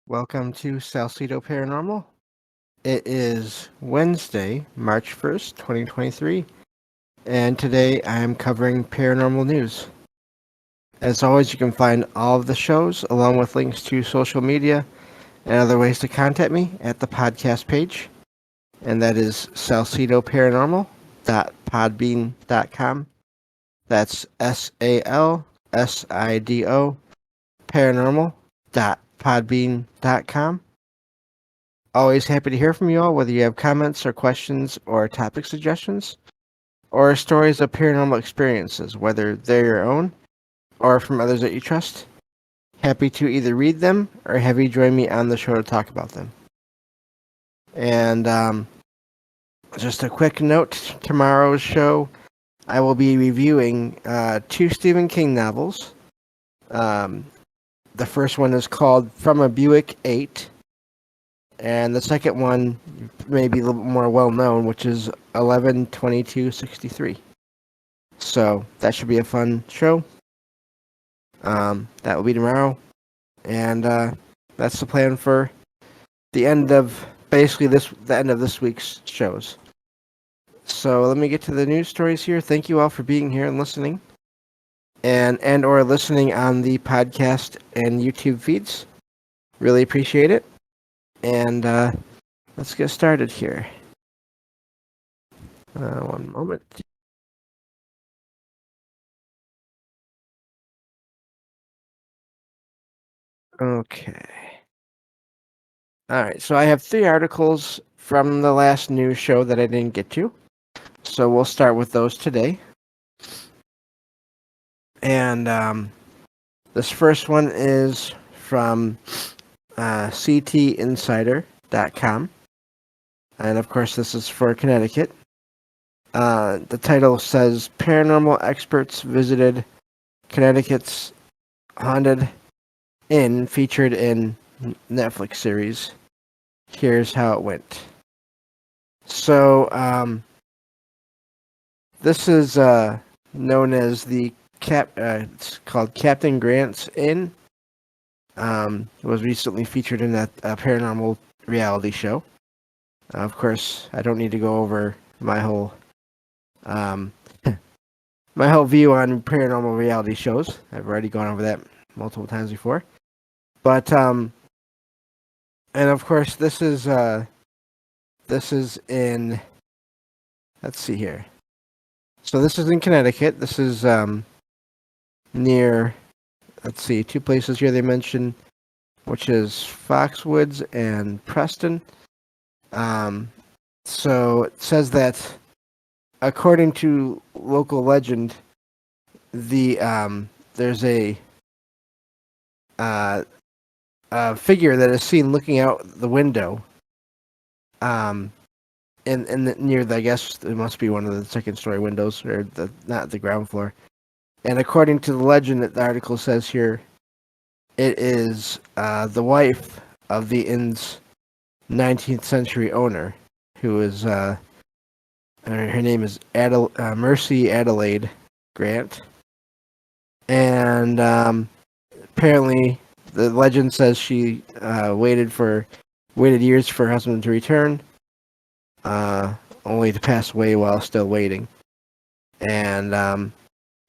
Welcome to Salcedo Paranormal. It is Wednesday, March 1st, 2023, and today I am covering paranormal news. As always, you can find all of the shows along with links to social media and other ways to contact me at the podcast page, and that is salcedoparanormal.podbean.com. That's SALSIDO paranormal.podbean.com. Always happy to hear from you all, whether you have comments or questions or topic suggestions, or stories of paranormal experiences, whether they're your own or from others that you trust. Happy to either read them or have you join me on the show to talk about them. And just a quick note, tomorrow's show, I will be reviewing two Stephen King novels. The first one is called From a Buick 8. And the second one may be a little more well-known, which is 11/22/63. So that should be a fun show. That will be tomorrow. And that's the plan for the end of, basically, the end of this week's shows. So let me get to the news stories here. Thank you all for being here and listening. And or listening on the podcast and YouTube feeds. Really appreciate it. And let's get started here. One moment. Okay. All right, so I have 3 articles from the last news show that I didn't get to. So we'll start with those today. And this first one is from ctinsider.com. And of course, this is for Connecticut. The title says, Paranormal experts visited Connecticut's haunted inn featured in Netflix series. Here's how it went. So, this is known as the it's called Captain Grant's Inn. It was recently featured in that paranormal reality show. Of course, I don't need to go over my whole my whole view on paranormal reality shows. I've already gone over that multiple times before. But and of course, this is in, let's see here. So this is in Connecticut. This is near, let's see, 2 places here they mention, which is Foxwoods and Preston. So it says that according to local legend, there's a figure that is seen looking out the window. Near the, I guess it must be one of the second-story windows, or not the ground floor. And according to the legend that the article says here, it is the wife of the inn's 19th century owner, who is her name is Mercy Adelaide Grant. And apparently, the legend says she waited years for her husband to return, only to pass away while still waiting. And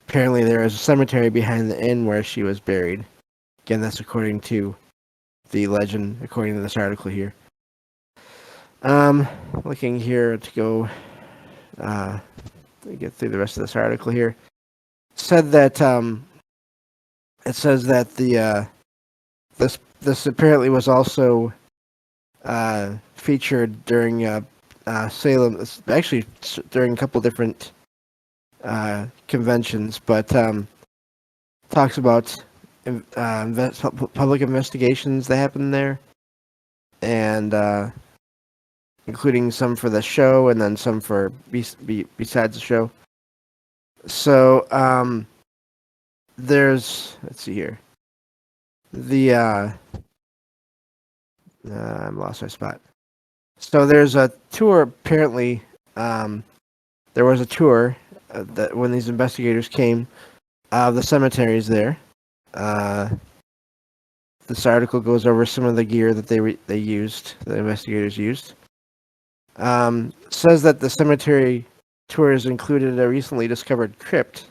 apparently, there is a cemetery behind the inn where she was buried. Again, that's according to the legend, according to this article here. Looking here to go get through the rest of this article here. Said that it says that the this apparently was also featured during Salem, actually during a couple different conventions, but talks about public investigations that happened there, and including some for the show and then some for besides the show. So there's, let's see here, the I lost my spot. So there's a tour. Apparently, there was a tour that when these investigators came, the cemeteries there. This article goes over some of the gear that they used, the investigators used. Says that the cemetery tours included a recently discovered crypt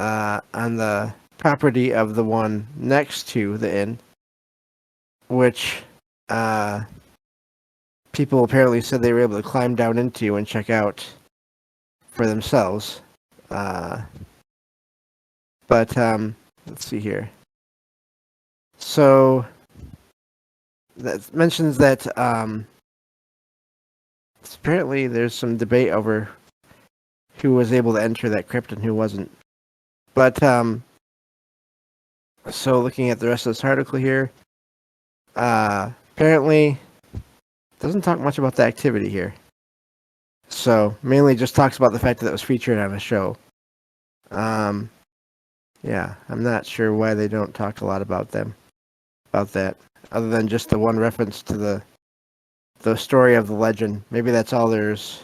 on the property of the one next to the inn, which people apparently said they were able to climb down into and check out for themselves. But let's see here. So that mentions that apparently there's some debate over who was able to enter that crypt and who wasn't. But so looking at the rest of this article here, apparently doesn't talk much about the activity here. So mainly just talks about the fact that it was featured on a show. Yeah, I'm not sure why they don't talk a lot about that, other than just the one reference to the story of the legend. Maybe that's all there is.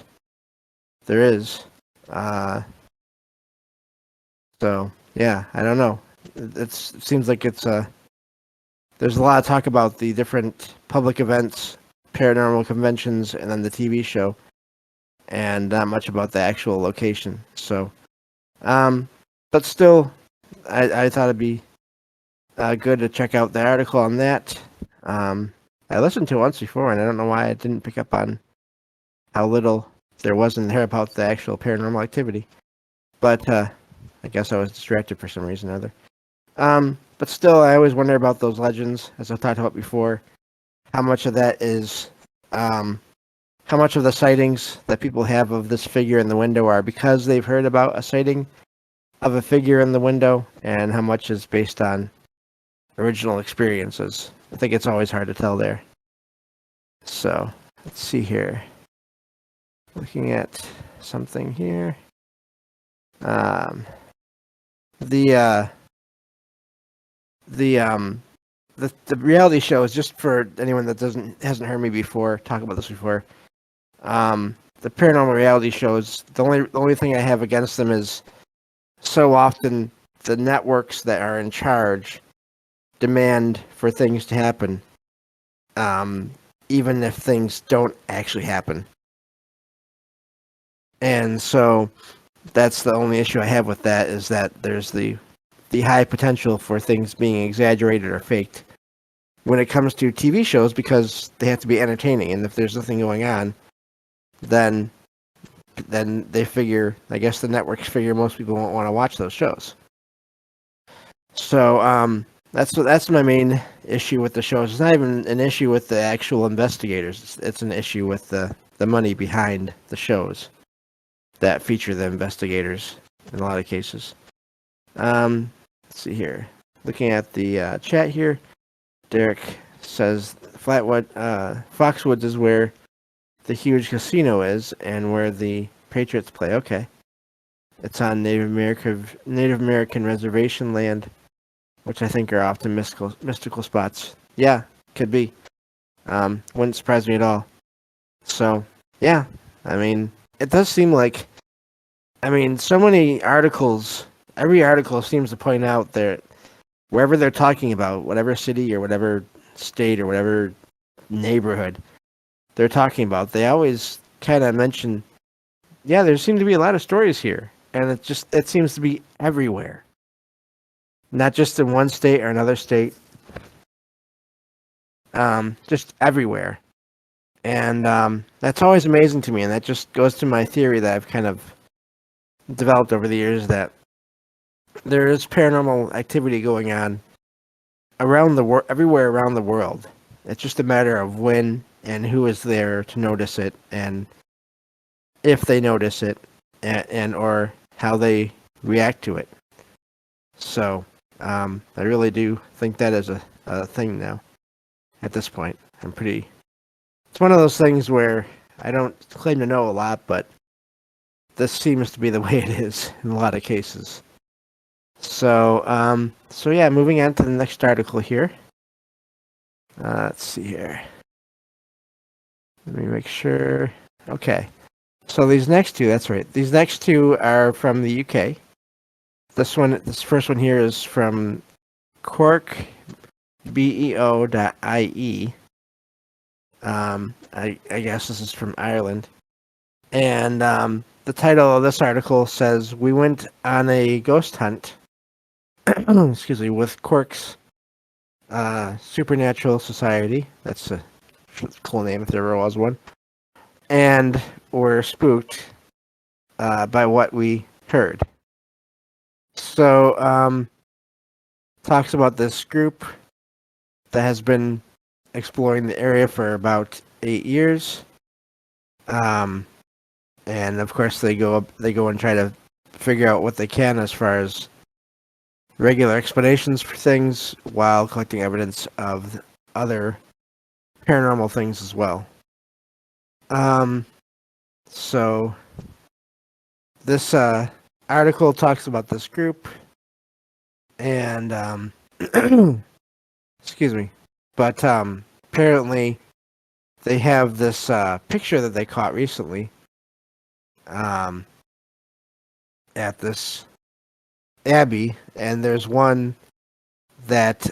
So yeah, I don't know. It seems like it's there's a lot of talk about the different public events, paranormal conventions, and then the TV show, and not much about the actual location. So, but still, I thought it'd be good to check out the article on that. I listened to it once before, and I don't know why I didn't pick up on how little there was in there about the actual paranormal activity. But I guess I was distracted for some reason or other. But still, I always wonder about those legends, as I've talked about before. How much of that is, how much of the sightings that people have of this figure in the window are because they've heard about a sighting of a figure in the window, and how much is based on original experiences. I think it's always hard to tell there. So, let's see here. Looking at something here. The reality show is, just for anyone that hasn't heard me before talk about this before. The paranormal reality shows, the only thing I have against them is so often the networks that are in charge demand for things to happen, even if things don't actually happen. And so that's the only issue I have with that, is that there's the high potential for things being exaggerated or faked when it comes to TV shows, because they have to be entertaining, and if there's nothing going on, then they figure, I guess the networks figure most people won't want to watch those shows. So that's my main issue with the shows. It's not even an issue with the actual investigators. It's an issue with the money behind the shows that feature the investigators in a lot of cases. Let's see here. Looking at the chat here, Derek says Foxwoods is where the huge casino is and where the Patriots play. Okay. It's on Native American reservation land, which I think are often mystical spots. Yeah, could be. Wouldn't surprise me at all. So, yeah, I mean, it does seem like, so many articles, every article seems to point out that wherever they're talking about, whatever city or whatever state or whatever neighborhood they're talking about, they always kind of mention, yeah, there seem to be a lot of stories here. And it seems to be everywhere. Not just in one state or another state. Just everywhere. And that's always amazing to me. And that just goes to my theory that I've kind of developed over the years, that there is paranormal activity going on around the world, everywhere around the world. It's just a matter of when and who is there to notice it, and if they notice it, and or how they react to it. So, I really do think that is a thing now. At this point, it's one of those things where I don't claim to know a lot, but this seems to be the way it is in a lot of cases. So yeah, moving on to the next article here. Let's see here. Let me make sure. Okay. So these next two, that's right. These next two are from the UK. This first one here is from Cork, beo.ie. I guess this is from Ireland. And the title of this article says, "We went on a ghost hunt," excuse me, with Cork's Supernatural Society. That's a cool name if there ever was one. And were spooked by what we heard. So, talks about this group that has been exploring the area for about 8 years. And of course they go and try to figure out what they can as far as regular explanations for things while collecting evidence of other paranormal things as well. So this article talks about this group and excuse me, but apparently they have this picture that they caught recently at this abbey, and there's one that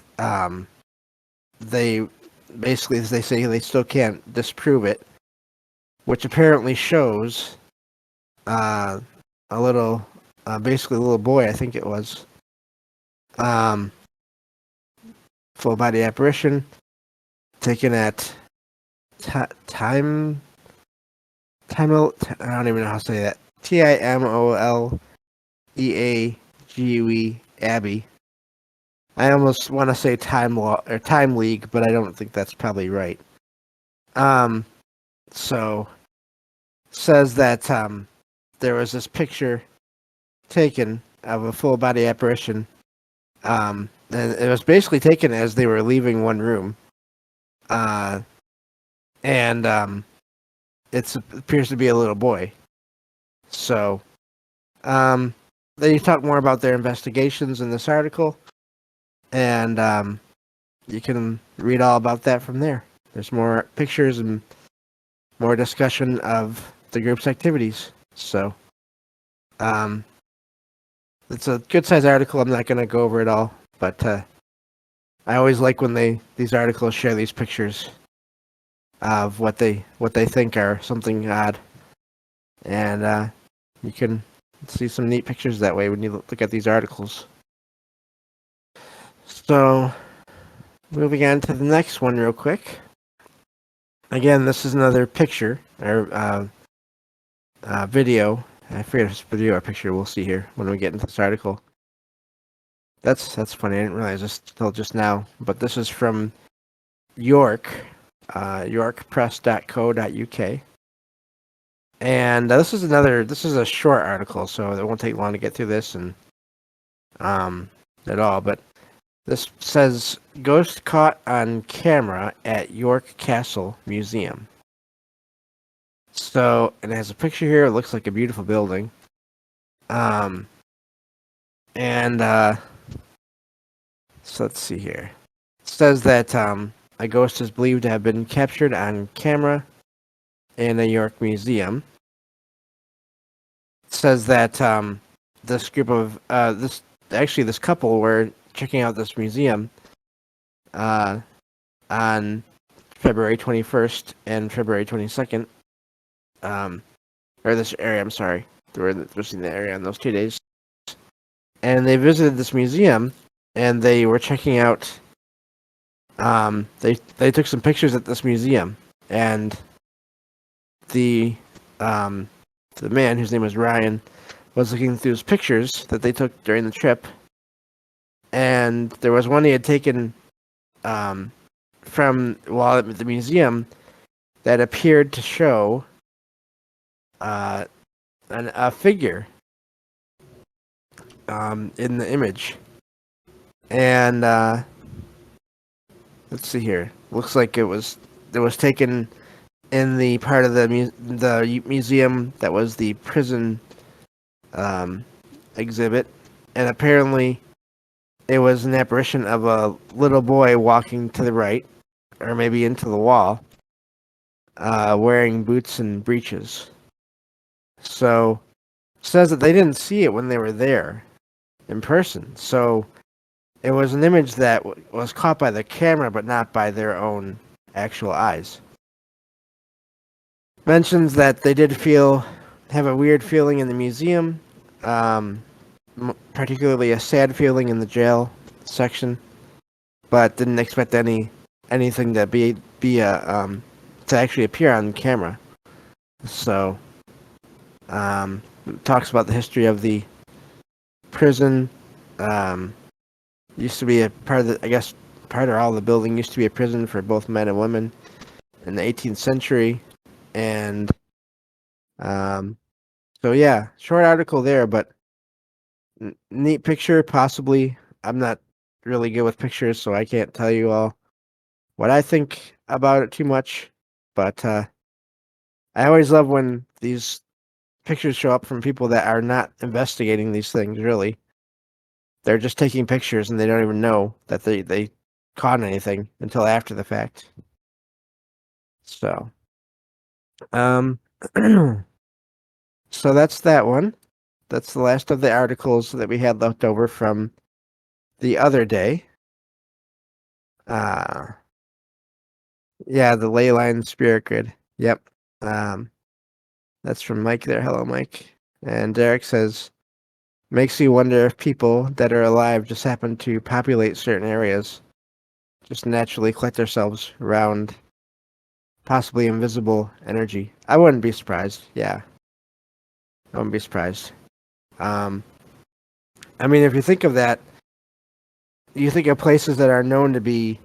they basically, as they say, they still can't disprove it, which apparently shows a little, basically a little boy, I think it was, full body apparition taken at time. I don't even know how to say that. Timoleague Abbey. I almost want to say Time League, but I don't think that's probably right. So says that there was this picture taken of a full body apparition. And it was basically taken as they were leaving one room. And it appears to be a little boy. So, they talk more about their investigations in this article, and you can read all about that from there. There's more pictures and more discussion of the group's activities. So, it's a good-sized article. I'm not going to go over it all, but I always like when these articles share these pictures of what they think are something odd, and you can see some neat pictures that way when you look at these articles. So, moving on to the next one real quick. Again, this is another picture or video. I forget if it's video or picture. We'll see here when we get into this article. That's funny. I didn't realize this till just now. But this is from York. yorkpress.co.uk. And this is a short article, so it won't take long to get through this and at all. But this says, "Ghost caught on camera at York Castle Museum." So, and it has a picture here. It looks like a beautiful building. So let's see here. It says that a ghost is believed to have been captured on camera in a York museum. It says that this group of this couple were checking out this museum on February 21st and February 22nd. Or this area, I'm sorry. They were visiting the area on those 2 days. And they visited this museum, and they were checking out. They took some pictures at this museum, and the man, whose name was Ryan, was looking through his pictures that they took during the trip, and there was one he had taken from while at the museum that appeared to show a figure in the image. And let's see here. Looks like it was taken in the part of the museum that was the prison exhibit, and apparently it was an apparition of a little boy walking to the right, or maybe into the wall, wearing boots and breeches. So, it says that they didn't see it when they were there in person. So, It was an image that was caught by the camera, but not by their own actual eyes. Mentions that they did have a weird feeling in the museum, um, particularly a sad feeling in the jail section, but didn't expect anything to be a to actually appear on camera. So, talks about the history of the prison. Um, used to be a part of the, I guess, part of all the building used to be a prison for both men and women in the 18th century, and um, so yeah, short article there, but neat picture possibly. I'm not really good with pictures, so I can't tell you all what I think about it too much. But I always love when these pictures show up from people that are not investigating these things. Really, they're just taking pictures and they don't even know that they caught anything until after the fact. So, um, so that's that one. That's the last of the articles that we had left over from the other day. Uh, yeah, the ley line spirit grid. Yep. Um, that's from Mike there. Hello, Mike. And Derek says, makes you wonder if people that are alive just happen to populate certain areas, just naturally collect themselves around possibly invisible energy. I wouldn't be surprised. Yeah, I wouldn't be surprised. Um, I mean, if you think of that, you think of places that are known to be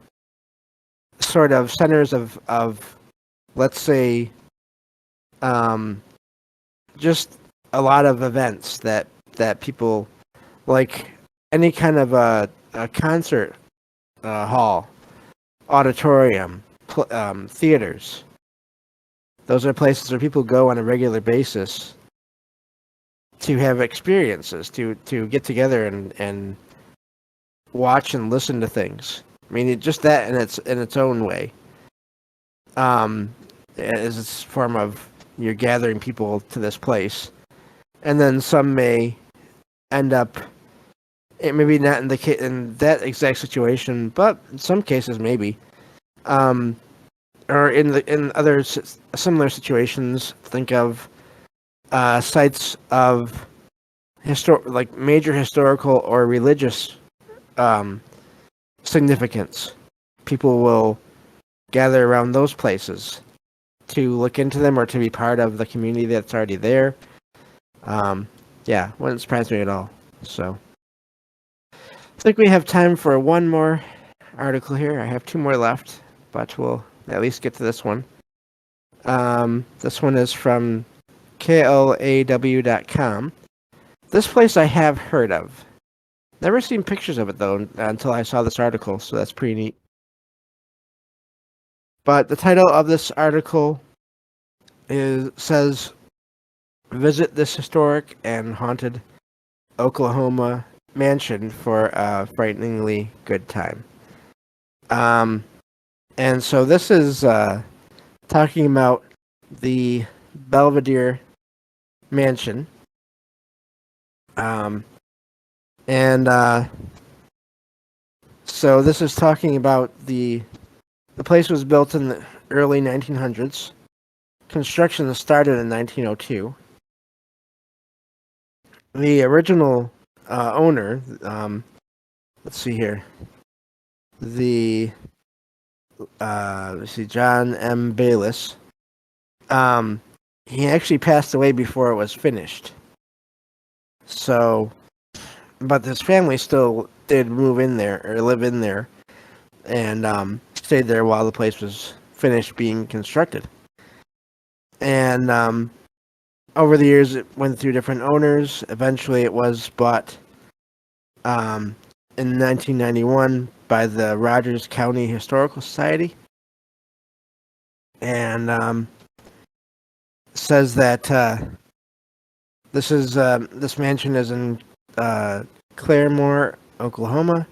sort of centers of let's say, um, just a lot of events that people like any kind of a concert hall, auditorium, theaters. Those are places where people go on a regular basis to have experiences, to get together and watch and listen to things. I mean, just that in its own way, is its form of you're gathering people to this place, and then some may end up, maybe not in that exact situation, but in some cases maybe, um, or in other similar situations. Think of sites of like major historical or religious um, significance. People will gather around those places to look into them or to be part of the community that's already there. Yeah, wouldn't surprise me at all. So, I think we have time for one more article here. I have two more left, but we'll at least get to this one. This one is from klaw.com. This place I have heard of. Never seen pictures of it though until I saw this article, so that's pretty neat. But the title of this article says, "Visit this historic and haunted Oklahoma mansion for a frighteningly good time." Um, and so this is talking about the Belvedere Mansion. Um, and so this is talking about the place was built in the early 1900s. Construction started in 1902. The original owner, let's see here, the let's see, John M. Bayless. He actually passed away before it was finished. So, but his family still did move in there or live in there, and stayed there while the place was finished being constructed. And over the years, it went through different owners. Eventually, it was bought in 1991 by the Rogers County Historical Society, and says that this mansion is in Claremore, Oklahoma.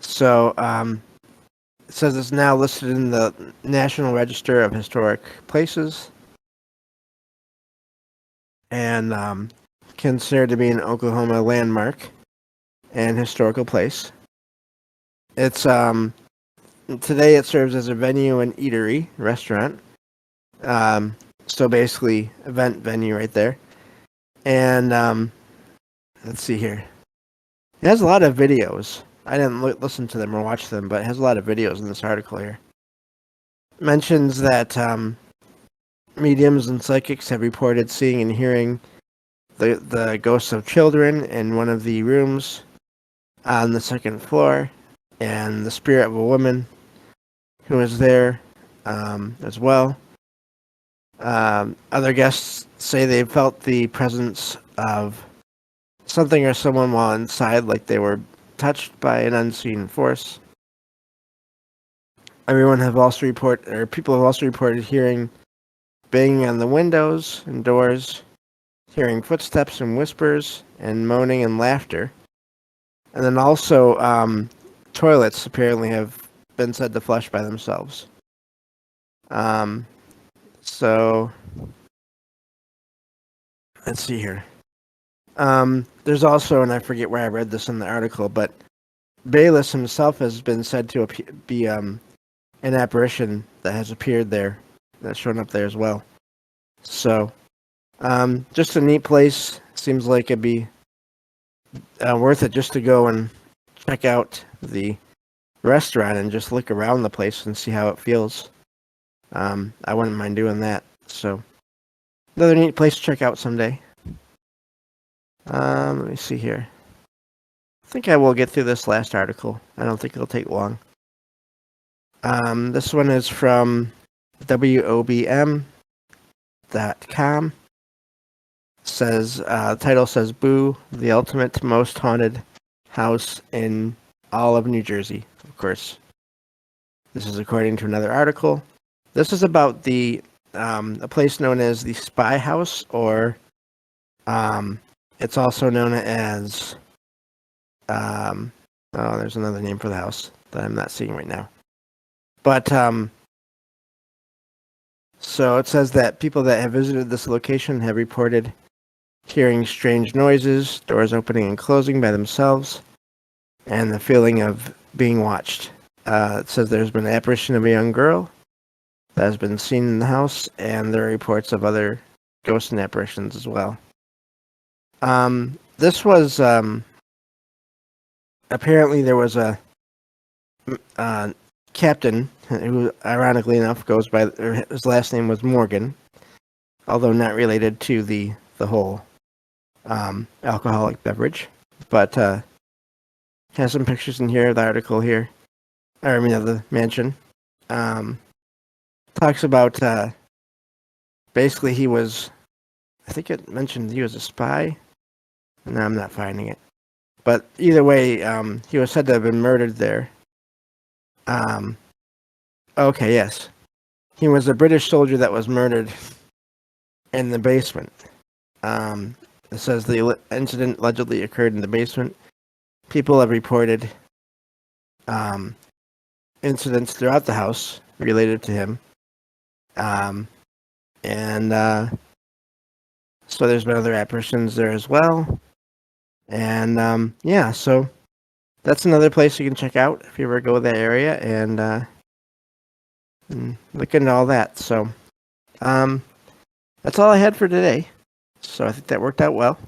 So it says it's now listed in the National Register of Historic Places and considered to be an Oklahoma landmark. and historical place. It's today it serves as a venue and eatery restaurant. Um, so basically, event venue right there. And let's see here. It has a lot of videos. I didn't listen to them or watch them, but it has a lot of videos in this article here. It mentions that mediums and psychics have reported seeing and hearing the ghosts of children in one of the rooms on the second floor, and the spirit of a woman who is there as well. Other guests say they felt the presence of something or someone while inside, like they were touched by an unseen force. People have also reported hearing banging on the windows and doors, hearing footsteps and whispers, and moaning and laughter. And then also, toilets apparently have been said to flush by themselves. So let's see here. There's also, and I forget where I read this in the article, but Bayless himself has been said to be an apparition that has appeared there, that's shown up there as well. So, just a neat place. Seems like it'd be worth it just to go and check out the restaurant and just look around the place and see how it feels. I wouldn't mind doing that. So, another neat place to check out someday. Let me see here. I think I will get through this last article. I don't think it'll take long. This one is from WOBM.com. Says title says "Boo, the ultimate most haunted house in all of New Jersey." Of course, this is according to another article. This is about a place known as the Spy House, or it's also known as there's another name for the house that I'm not seeing right now. But so it says that people that have visited this location have reported hearing strange noises, doors opening and closing by themselves, and the feeling of being watched. It says there's been an apparition of a young girl that has been seen in the house, and there are reports of other ghosts and apparitions as well. This was apparently there was a captain who, ironically enough, goes by his last name was Morgan, although not related to the whole alcoholic beverage. But has some pictures in here of the article here, of the mansion. Talks about basically he was, I think it mentioned he was a spy. No, I'm not finding it. But either way, he was said to have been murdered there. Okay, yes. He was a British soldier that was murdered in the basement. It says the incident allegedly occurred in the basement. People have reported incidents throughout the house related to him. So there's been other apparitions there as well. And yeah, so that's another place you can check out if you ever go to that area and look into all that. So that's all I had for today. So I think that worked out well.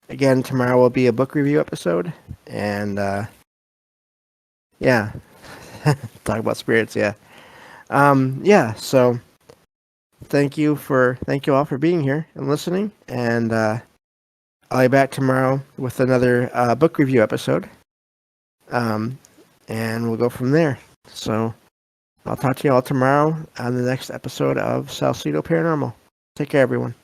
Again, tomorrow will be a book review episode, and yeah, talk about spirits. Yeah, yeah. So thank you all for being here and listening, and I'll be back tomorrow with another book review episode, and we'll go from there. So I'll talk to you all tomorrow on the next episode of Salcedo Paranormal. Take care, everyone.